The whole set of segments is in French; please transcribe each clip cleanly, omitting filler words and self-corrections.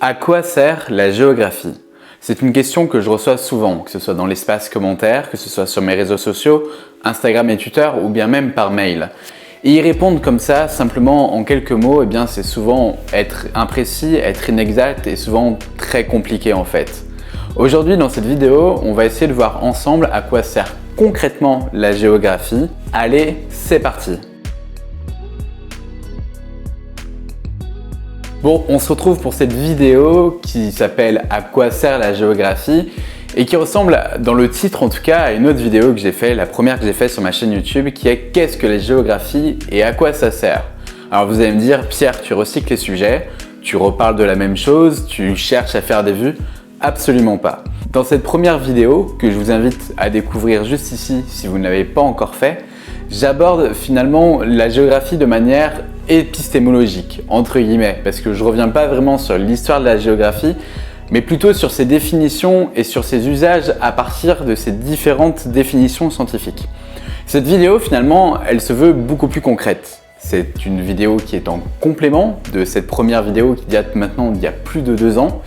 À quoi sert la géographie? C'est une question que je reçois souvent, que ce soit dans l'espace commentaire, que ce soit sur mes réseaux sociaux, Instagram et Twitter, ou bien même par mail. Et y répondre comme ça, simplement en quelques mots, c'est souvent être imprécis, être inexact et souvent très compliqué en fait. Aujourd'hui, dans cette vidéo, on va essayer de voir ensemble à quoi sert concrètement la géographie. Allez, c'est parti! Bon, on se retrouve pour cette vidéo qui s'appelle « À quoi sert la géographie ?» et qui ressemble, dans le titre en tout cas, à une autre vidéo que j'ai fait, la première que j'ai faite sur ma chaîne YouTube, qui est « Qu'est-ce que la géographie et à quoi ça sert ?» Alors vous allez me dire « Pierre, tu recycles les sujets, tu reparles de la même chose, tu cherches à faire des vues ?» Absolument pas. Dans cette première vidéo, que je vous invite à découvrir juste ici si vous ne l'avez pas encore fait, j'aborde finalement la géographie de manière épistémologique, entre guillemets, parce que je reviens pas vraiment sur l'histoire de la géographie, mais plutôt sur ses définitions et sur ses usages à partir de ces différentes définitions scientifiques. Cette vidéo, finalement, elle se veut beaucoup plus concrète. C'est une vidéo qui est en complément de cette première vidéo qui date maintenant d'il y a plus de 2 ans,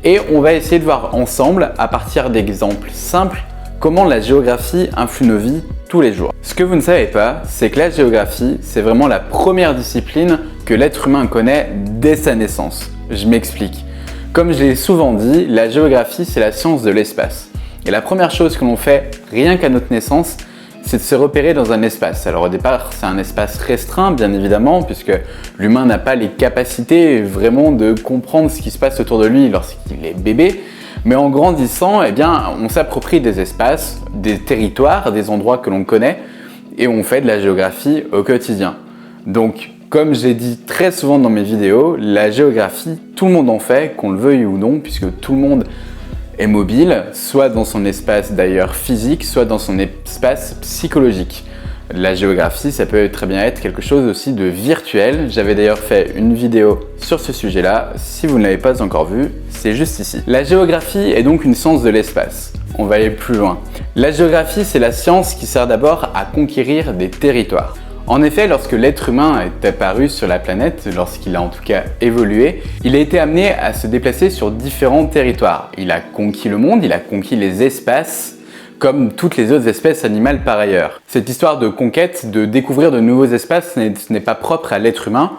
et on va essayer de voir ensemble, à partir d'exemples simples, comment la géographie influe nos vies tous les jours. Ce que vous ne savez pas, c'est que la géographie, c'est vraiment la première discipline que l'être humain connaît dès sa naissance. Je m'explique. Comme je l'ai souvent dit, la géographie, c'est la science de l'espace. Et la première chose que l'on fait, rien qu'à notre naissance, c'est de se repérer dans un espace. Alors au départ, c'est un espace restreint, bien évidemment, puisque l'humain n'a pas les capacités vraiment de comprendre ce qui se passe autour de lui lorsqu'il est bébé. Mais en grandissant, on s'approprie des espaces, des territoires, des endroits que l'on connaît et on fait de la géographie au quotidien. Donc, comme j'ai dit très souvent dans mes vidéos, la géographie, tout le monde en fait, qu'on le veuille ou non, puisque tout le monde est mobile, soit dans son espace d'ailleurs physique, soit dans son espace psychologique. La géographie, ça peut très bien être quelque chose aussi de virtuel. J'avais d'ailleurs fait une vidéo sur ce sujet-là. Si vous ne l'avez pas encore vu, c'est juste ici. La géographie est donc une science de l'espace. On va aller plus loin. La géographie, c'est la science qui sert d'abord à conquérir des territoires. En effet, lorsque l'être humain est apparu sur la planète, lorsqu'il a en tout cas évolué, il a été amené à se déplacer sur différents territoires. Il a conquis le monde, il a conquis les espaces, comme toutes les autres espèces animales par ailleurs. Cette histoire de conquête, de découvrir de nouveaux espaces, ce n'est pas propre à l'être humain.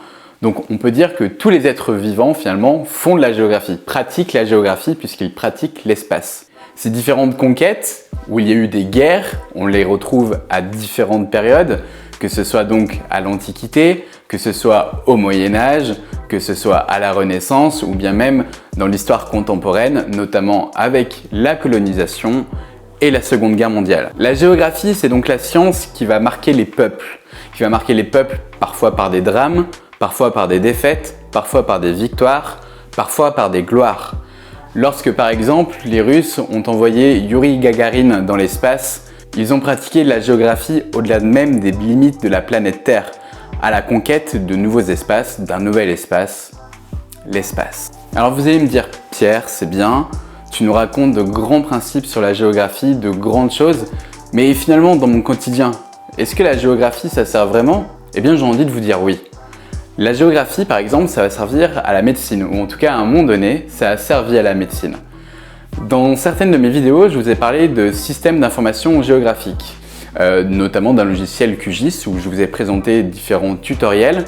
Donc on peut dire que tous les êtres vivants finalement font de la géographie, pratiquent la géographie puisqu'ils pratiquent l'espace. Ces différentes conquêtes, où il y a eu des guerres, on les retrouve à différentes périodes, que ce soit donc à l'Antiquité, que ce soit au Moyen-Âge, que ce soit à la Renaissance ou bien même dans l'histoire contemporaine, notamment avec la colonisation et la Seconde Guerre mondiale. La géographie, c'est donc la science qui va marquer les peuples, parfois par des drames, parfois par des défaites, parfois par des victoires, parfois par des gloires. Lorsque par exemple les Russes ont envoyé Yuri Gagarin dans l'espace, ils ont pratiqué la géographie au-delà même des limites de la planète Terre, à la conquête de nouveaux espaces, d'un nouvel espace, l'espace. Alors vous allez me dire, Pierre, c'est bien, tu nous racontes de grands principes sur la géographie, de grandes choses, mais finalement dans mon quotidien, est-ce que la géographie ça sert vraiment? Eh bien j'ai envie de vous dire oui. La géographie par exemple, ça va servir à la médecine, ou en tout cas à un moment donné, ça a servi à la médecine. Dans certaines de mes vidéos, je vous ai parlé de systèmes d'information géographique, notamment d'un logiciel QGIS où je vous ai présenté différents tutoriels.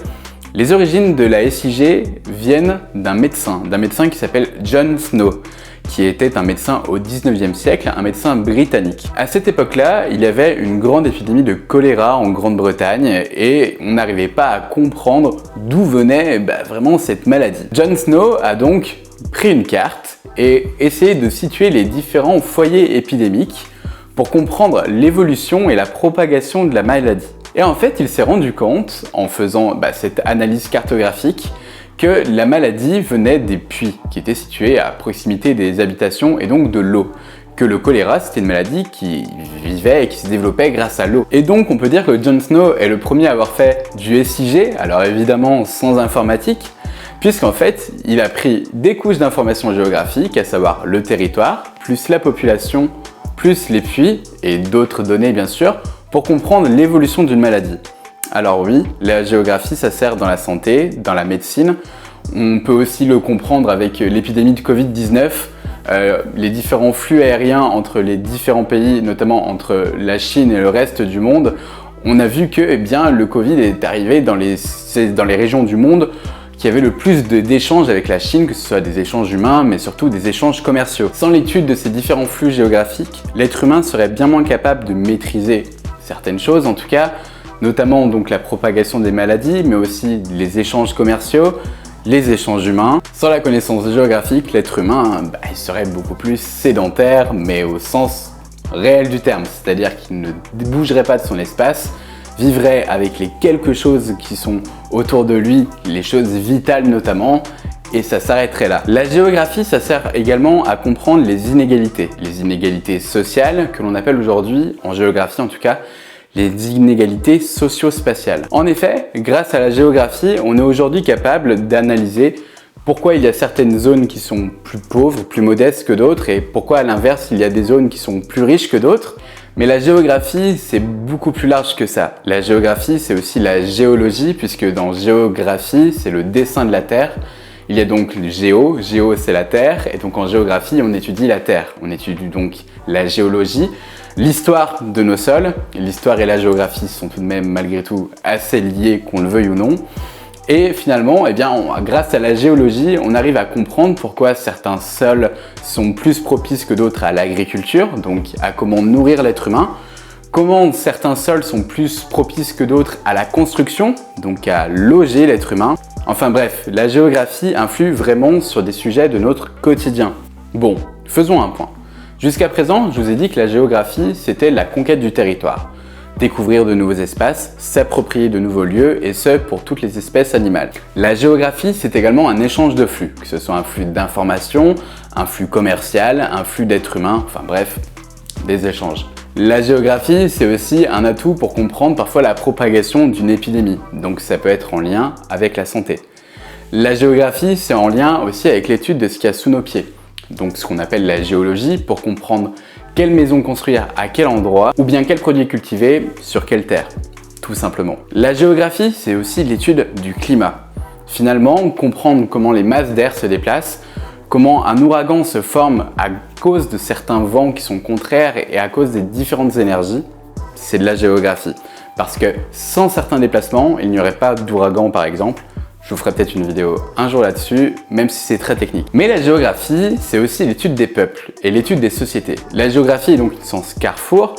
Les origines de la SIG viennent d'un médecin qui s'appelle John Snow, qui était un médecin au 19e siècle, un médecin britannique. À cette époque-là, il y avait une grande épidémie de choléra en Grande-Bretagne et on n'arrivait pas à comprendre d'où venait vraiment cette maladie. John Snow a donc pris une carte et essayé de situer les différents foyers épidémiques pour comprendre l'évolution et la propagation de la maladie. Et en fait, il s'est rendu compte, en faisant cette analyse cartographique, que la maladie venait des puits qui étaient situés à proximité des habitations et donc de l'eau. Que le choléra, c'était une maladie qui vivait et qui se développait grâce à l'eau. Et donc, on peut dire que John Snow est le premier à avoir fait du SIG, alors évidemment sans informatique, puisqu'en fait, il a pris des couches d'informations géographiques, à savoir le territoire, plus la population, plus les puits et d'autres données bien sûr, pour comprendre l'évolution d'une maladie. Alors oui, la géographie, ça sert dans la santé, dans la médecine. On peut aussi le comprendre avec l'épidémie de Covid-19, les différents flux aériens entre les différents pays, notamment entre la Chine et le reste du monde. On a vu que le Covid est arrivé dans les régions du monde qui avaient le plus d'échanges avec la Chine, que ce soit des échanges humains, mais surtout des échanges commerciaux. Sans l'étude de ces différents flux géographiques, l'être humain serait bien moins capable de maîtriser certaines choses, en tout cas, notamment donc la propagation des maladies, mais aussi les échanges commerciaux, les échanges humains. Sans la connaissance géographique, l'être humain il serait beaucoup plus sédentaire, mais au sens réel du terme, c'est-à-dire qu'il ne bougerait pas de son espace, vivrait avec les quelques choses qui sont autour de lui, les choses vitales notamment, et ça s'arrêterait là. La géographie, ça sert également à comprendre les inégalités sociales que l'on appelle aujourd'hui, en géographie en tout cas, les inégalités socio-spatiales. En effet, grâce à la géographie, on est aujourd'hui capable d'analyser pourquoi il y a certaines zones qui sont plus pauvres, plus modestes que d'autres, et pourquoi à l'inverse, il y a des zones qui sont plus riches que d'autres. Mais la géographie, c'est beaucoup plus large que ça. La géographie, c'est aussi la géologie, puisque dans géographie, c'est le dessin de la Terre. Il y a donc le géo c'est la Terre, et donc en géographie, on étudie la Terre. On étudie donc la géologie, l'histoire de nos sols. L'histoire et la géographie sont tout de même malgré tout assez liés, qu'on le veuille ou non. Et finalement, grâce à la géologie, on arrive à comprendre pourquoi certains sols sont plus propices que d'autres à l'agriculture, donc à comment nourrir l'être humain, comment certains sols sont plus propices que d'autres à la construction, donc à loger l'être humain. Enfin bref, la géographie influe vraiment sur des sujets de notre quotidien. Bon, faisons un point. Jusqu'à présent, je vous ai dit que la géographie, c'était la conquête du territoire. Découvrir de nouveaux espaces, s'approprier de nouveaux lieux, et ce pour toutes les espèces animales. La géographie, c'est également un échange de flux, que ce soit un flux d'informations, un flux commercial, un flux d'êtres humains, enfin bref, des échanges. La géographie, c'est aussi un atout pour comprendre parfois la propagation d'une épidémie, donc ça peut être en lien avec la santé. La géographie, c'est en lien aussi avec l'étude de ce qu'il y a sous nos pieds, donc ce qu'on appelle la géologie, pour comprendre quelle maison construire à quel endroit, ou bien quel produit cultiver sur quelle terre, tout simplement. La géographie, c'est aussi l'étude du climat. Finalement, comprendre comment les masses d'air se déplacent, comment un ouragan se forme à cause de certains vents qui sont contraires et à cause des différentes énergies, c'est de la géographie. Parce que sans certains déplacements, il n'y aurait pas d'ouragan par exemple. Je vous ferai peut-être une vidéo un jour là-dessus, même si c'est très technique. Mais la géographie, c'est aussi l'étude des peuples et l'étude des sociétés. La géographie est donc une sens carrefour,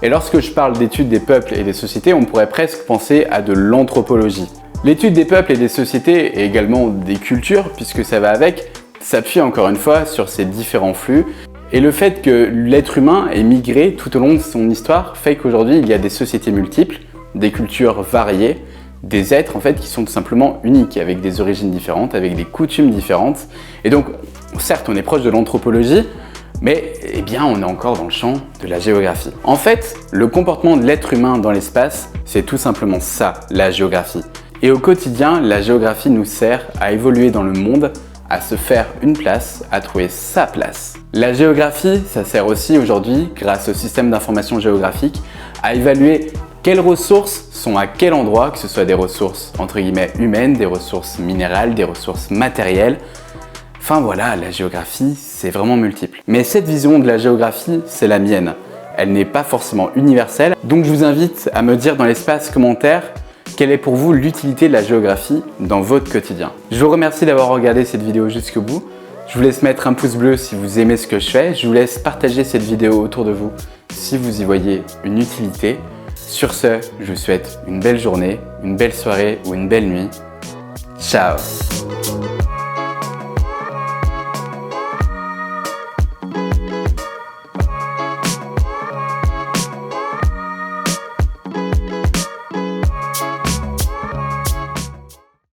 et lorsque je parle d'étude des peuples et des sociétés, on pourrait presque penser à de l'anthropologie. L'étude des peuples et des sociétés et également des cultures, puisque ça va avec, s'appuie encore une fois sur ces différents flux. Et le fait que l'être humain ait migré tout au long de son histoire fait qu'aujourd'hui il y a des sociétés multiples, des cultures variées, des êtres en fait qui sont tout simplement uniques, avec des origines différentes, avec des coutumes différentes. Et donc, certes, on est proche de l'anthropologie, mais on est encore dans le champ de la géographie. En fait, le comportement de l'être humain dans l'espace, c'est tout simplement ça, la géographie. Et au quotidien, la géographie nous sert à évoluer dans le monde, à se faire une place, à trouver sa place. La géographie, ça sert aussi aujourd'hui, grâce au système d'information géographique, à évaluer quelles ressources sont à quel endroit, que ce soit des ressources entre guillemets humaines, des ressources minérales, des ressources matérielles. Enfin voilà, la géographie, c'est vraiment multiple. Mais cette vision de la géographie, c'est la mienne. Elle n'est pas forcément universelle, donc je vous invite à me dire dans l'espace commentaire quelle est pour vous l'utilité de la géographie dans votre quotidien. Je vous remercie d'avoir regardé cette vidéo jusqu'au bout. Je vous laisse mettre un pouce bleu si vous aimez ce que je fais. Je vous laisse partager cette vidéo autour de vous si vous y voyez une utilité. Sur ce, je vous souhaite une belle journée, une belle soirée ou une belle nuit. Ciao!